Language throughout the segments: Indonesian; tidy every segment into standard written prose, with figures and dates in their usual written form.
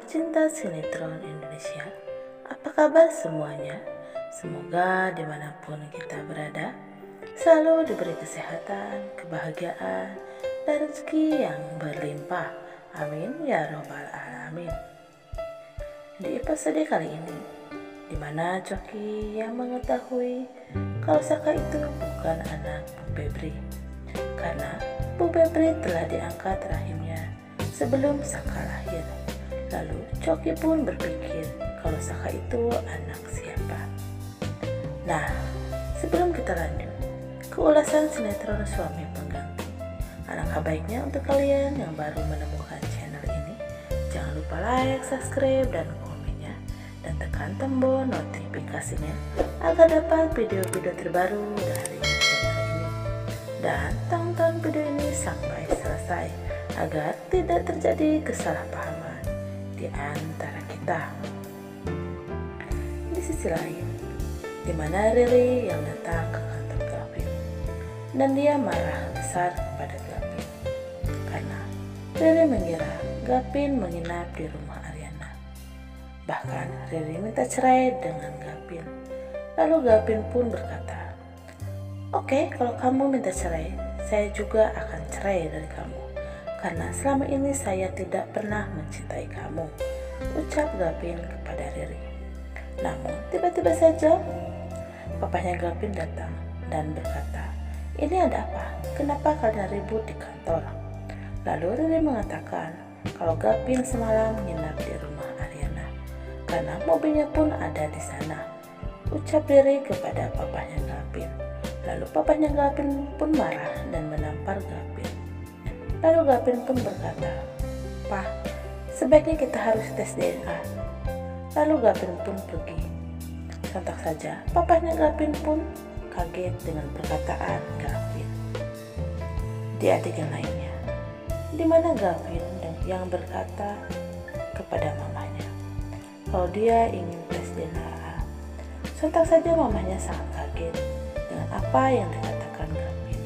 pecinta sinetron Indonesia, apa kabar semuanya? Semoga dimanapun kita berada, selalu diberi kesehatan, kebahagiaan, dan rezeki yang berlimpah. Amin ya robbal alamin. Di episode kali ini, di mana Coki yang mengetahui kalau Saka itu bukan anak Bu Febri, karena Bu Febri telah diangkat rahimnya sebelum Saka lahir. Lalu Coki pun berpikir kalau Saka itu anak siapa. Nah, sebelum kita lanjut ke ulasan sinetron Suami Pengganti, alangkah baiknya untuk kalian yang baru menemukan channel ini, jangan lupa like, subscribe, dan komennya, dan tekan tombol notifikasinya agar dapat video-video terbaru dari channel ini. Dan tonton video ini sampai selesai agar tidak terjadi kesalahpahaman di antara kita. Di sisi lain, di mana Riri yang datang ke kantor Gavin, dan dia marah besar kepada Gavin karena Riri mengira Gavin menginap di rumah Ariana. Bahkan Riri minta cerai dengan Gavin. Lalu Gavin pun berkata, "Oke, kalau kamu minta cerai, saya juga akan cerai dari kamu. Karena selama ini saya tidak pernah mencintai kamu," ucap Gavin kepada Riri. Namun tiba-tiba saja papahnya Gavin datang dan berkata, "Ini ada apa? Kenapa kalian ribut di kantor?" Lalu Riri mengatakan kalau Gavin semalam menginap di rumah Ariana karena mobilnya pun ada di sana, ucap Riri kepada papahnya Gavin. Lalu papahnya Gavin pun marah dan menampar Gavin. Lalu Gavin pun berkata, "Pak, sebaiknya kita harus tes DNA." Lalu Gavin pun pergi. Sontak saja papahnya Gavin pun kaget dengan perkataan Gavin. Di adegan lainnya, di mana Gavin yang berkata kepada mamanya kalau dia ingin tes DNA. Sontak saja mamanya sangat kaget dengan apa yang dikatakan Gavin.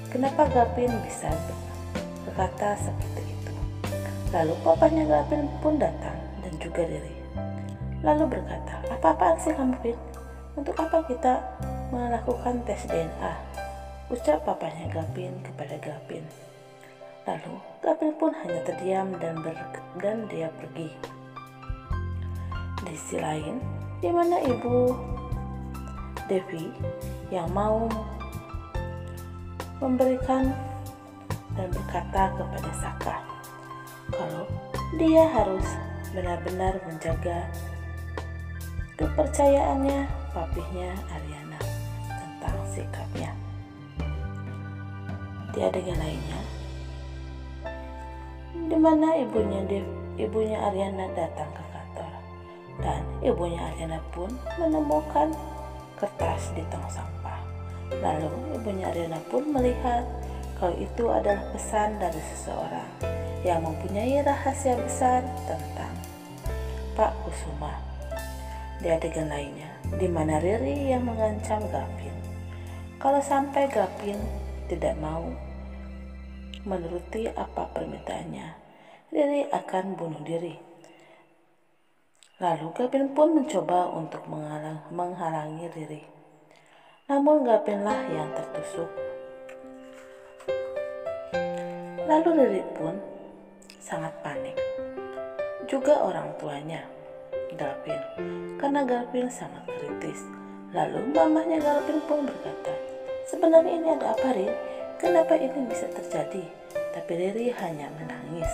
Kenapa Gavin bisa berkata seperti itu? Lalu papanya Gavin pun datang dan juga Riri. Lalu berkata, "Apa-apaan sih kamu, Vin? Untuk apa kita melakukan tes DNA?" ucap papanya Gavin kepada Gavin. Lalu Gavin pun hanya terdiam dan dia pergi. Di sisi lain, di mana Ibu Devi yang mau memberikan dan berkata kepada Saka kalau dia harus benar-benar menjaga kepercayaannya papihnya Ariana tentang sikapnya. Di adegan lainnya, di mana ibunya Ariana datang ke kantor dan ibunya Ariana pun menemukan kertas di tong sampah. Lalu ibunya Ariana pun melihat kalau itu adalah pesan dari seseorang yang mempunyai rahasia besar tentang Pak Kusuma. Di adegan lainnya, di mana Riri yang mengancam Gavin kalau sampai Gavin tidak mau menuruti apa permintaannya, Riri akan bunuh diri. Lalu Gavin pun mencoba untuk menghalangi Riri. Namun Gavinlah yang tertusuk. Lalu Riri pun sangat panik. Juga orang tuanya Gavin, karena Gavin sangat kritis. Lalu mamahnya Gavin pun berkata, "Sebenarnya ini ada apa, Riri? Kenapa ini bisa terjadi?" Tapi Riri hanya menangis.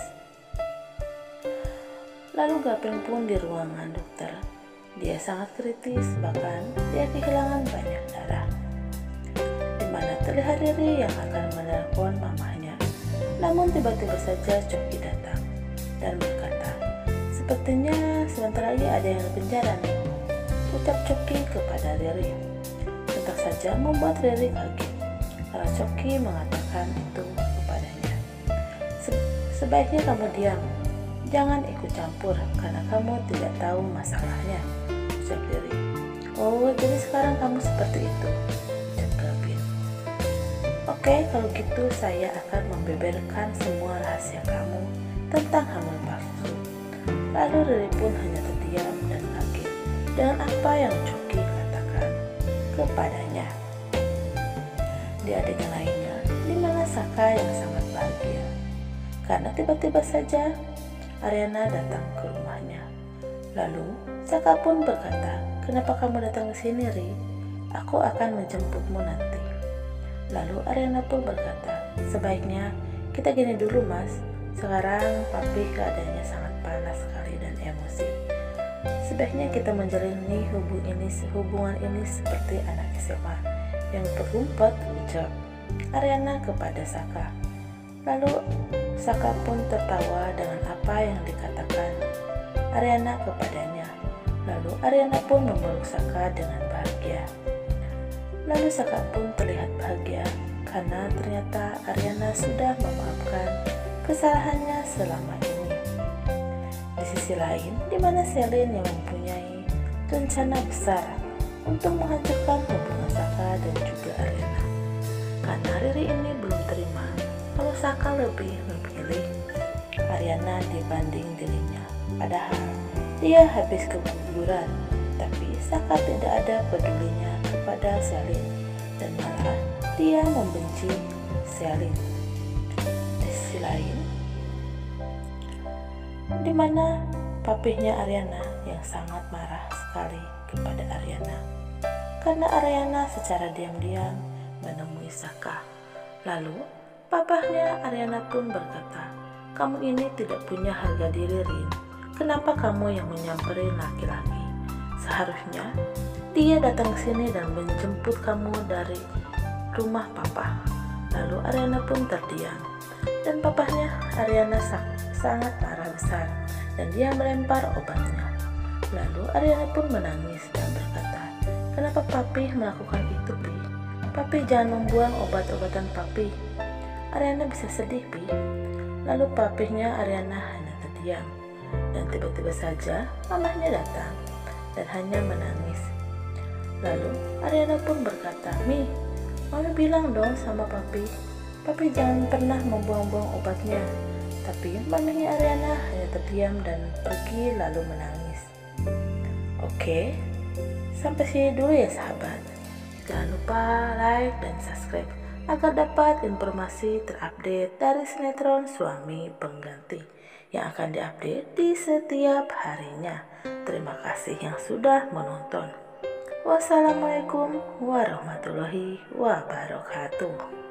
Lalu Gavin pun di ruangan dokter. Dia sangat kritis, bahkan dia kehilangan banyak darah. Di mana terlihat Riri yang akan menelpon mamahnya. Namun tiba-tiba saja Coki datang dan berkata, "Sepertinya sebentar lagi ada yang di penjara nih," ucap Coki kepada Riri. Sontak saja membuat Riri kaget karena Coki mengatakan itu kepadanya. Sebaiknya kamu diam, jangan ikut campur karena kamu tidak tahu masalahnya," ucap Riri. "Oh, jadi sekarang kamu seperti itu," ucap Gavin. "Oke, kalau gitu saya akan membeberkan semua rahasia kamu tentang hamil palsu," Lalu Riri pun hanya terdiam dan kaget dengan apa yang Coki katakan kepadanya. Di adegan lainnya, di mana Saka yang sangat bahagia karena tiba-tiba saja Ariana datang ke rumahnya. Lalu Saka pun berkata, "Kenapa kamu datang ke sini, Ri? Aku akan menjemputmu nanti." Lalu Ariana pun berkata, "Sebaiknya kita gini dulu, Mas. Sekarang papi keadaannya sangat panas sekali dan emosi. Sebaiknya kita menjalani hubungan ini seperti anak SMA yang berumpet," ucap Ariana kepada Saka. Lalu Saka pun tertawa dengan apa yang dikatakan Ariana kepadanya. Lalu Ariana pun memeluk Saka dengan bahagia. Lalu Saka pun terlihat bahagia karena ternyata Ariana sudah memaafkan kesalahannya selama ini. Di sisi lain, di mana Selin yang mempunyai rencana besar untuk menghancurkan hubungan Saka dan juga Ariana. Karena Riri ini belum terima kalau Saka lebih memilih Ariana dibanding dirinya. Padahal dia habis keguguran, tapi Saka tidak ada pedulinya kepada Selin dan malah dia membenci Selin. Di sisi lain, di mana papihnya Ariana yang sangat marah sekali kepada Ariana karena Ariana secara diam-diam menemui Saka. Lalu papahnya Ariana pun berkata, "Kamu ini tidak punya harga diri, Rin. Kenapa kamu yang menyamperin laki-laki? Seharusnya dia datang ke sini dan menjemput kamu dari rumah papa." Lalu Ariana pun terdiam dan papahnya Ariana sangat marah besar dan dia melempar obatnya. Lalu Ariana pun menangis dan berkata, "Kenapa papi melakukan itu, Pi? Papi jangan membuang obat-obatan papi." Ariana bisa sedih, Pi. Lalu papihnya Ariana hanya terdiam dan tiba-tiba saja mamahnya datang dan hanya menangis. Lalu Ariana pun berkata, "Mi, Mami bilang dong sama papi jangan pernah membuang-buang obatnya." Tapi mamanya Ariana hanya terdiam dan pergi lalu menangis. Oke, sampai sini dulu ya sahabat. Jangan lupa like dan subscribe agar dapat informasi terupdate dari sinetron Suami Pengganti yang akan diupdate di setiap harinya. Terima kasih yang sudah menonton. Wassalamualaikum warahmatullahi wabarakatuh.